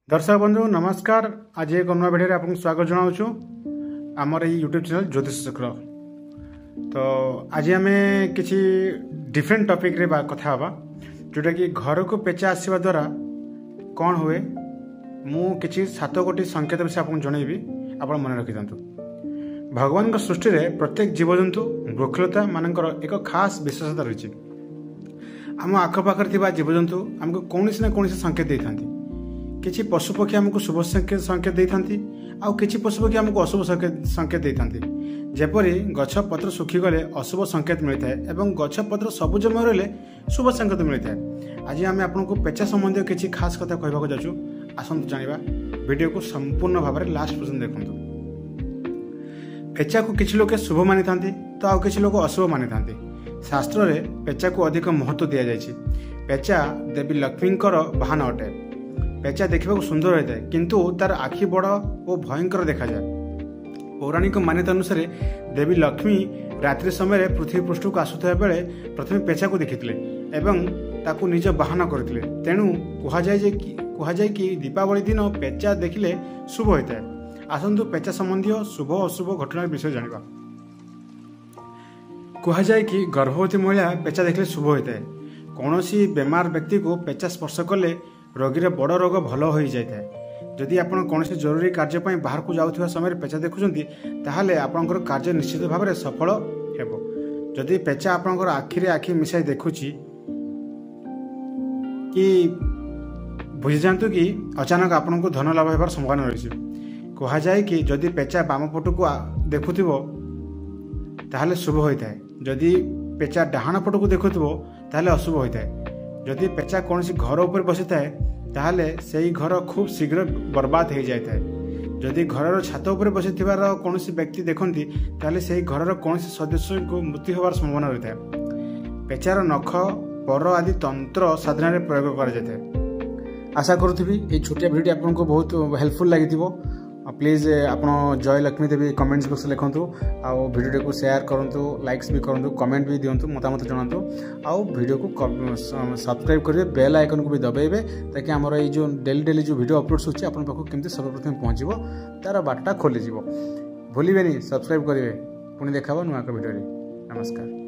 दर्शक बंधु नमस्कार। आज एक नया वीडियो आपको स्वागत जनाऊँ आमर ये यूट्यूब चैनल ज्योतिष चक्र। तो आज आम किसी डिफरेंट टॉपिक रे कथा हवा जोटा कि घर को पेचा आसवा द्वारा कौन हुए मु किसी 7 गोटी संकेत विषय आपको जनइबी। आप मन रखी था भगवान सृष्टि में प्रत्येक जीवजंतु वृक्षलता मानकर एक खास विशेषता रही। आम आखपाखर जीवजंतु आमको कौन ना कौन संकेत दे था। किसी पशुपक्षी आमको शुभ संकेत दे था आउ किसी पशुपक्षी आमको अशुभ संकेत दे था। जेपरी गछ पत्र सुखीगले अशुभ संकेत मिलता है एवं गछ पत्र सबुजमय रही शुभ संकेत मिलता है। आज आम आपको पेचा संबंधी किसी खास कथा कहवाक जाचु। आसतु जानिबा वीडियो को संपूर्ण भाव में लास्ट पर्यंत देखु। पेचा को किसी लोग शुभ मानी था तो आउ किसी लोग अशुभ मानी था। शास्त्र में पेचा को अधिक महत्व दि जाए। पेचा देवी लक्ष्मी बाहन अटे। पेचा देखा सुंदर होता है किंतु तार आखि बड़ और भयंकर देखा जाए। पौराणिक मान्यता अनुसार देवी लक्ष्मी रात्रि समय पृथ्वी पृष्ठ को आसुवा बेले प्रथम पेचा को देखी एवं ताकू निज बाहन करते। तेणु कहुए कि दीपावली दिन पेचा देखिले शुभ होता है। आसतु पेचा संबंधी शुभ अशुभ घटना विषय जाना। कहुए कि गर्भवती महिला पेचा देखिले शुभ होता है। कौन बेमार व्यक्ति को पेचा स्पर्श कले रोगी बड़ रोग भल हो जाए। जदि आप कौन जरूरी कार्यपाई बाहर को जाऊा समय पेचा देखुंट ताहले आपंकर कार्य निश्चित भाव में सफल हेबो। जदि पेचा आपंकर आखिरे आखि मिसाई देखुची कि बुझी जातु कि अचानक आपन को धन लाभ होबार संभावना रही। कहुए कि जदि पेचा बाम पट को देखुथिबो ताहले शुभ होता है। जदि पेचा डाहाण पट को देखुथिबो ताहले अशुभ होता है। जदि पेचा कौन घर उपर बसी थाए ताहले सेही घर खूब शीघ्र बर्बाद हो जाए। जदि घर छात उपर बसी कौन व्यक्ति देखती ताहले सेही घर कौन सदस्य को मृत्यु होवार संभावना रही है। पेचार नख पर आदि तंत्र साधन प्रयोग कर जाए। आशा करुँगी ये छोटिया भिडियो आपको बहुत हेल्पफुल लगी। प्लीज आप जय लक्ष्मी देवी कमेंट्स बॉक्स लिखुँ। आउ वीडियो को शेयर करूँ, लाइक्स भी करूँ, कमेंट भी दिंतु, मतामत जनातु। आउ वीडियो को सब्सक्राइब करेंगे, बेल आइकन को भी दबाइबे ताकि आमर ये जो डेली जो वीडियो अपलोड्स होची आपन पाखु केमती सर्वप्रथम पहुँचो तार बाटा खोली। भूलिए सब्सक्राइब करेंगे। पुणी देखा नुआ वीडियो। नमस्कार।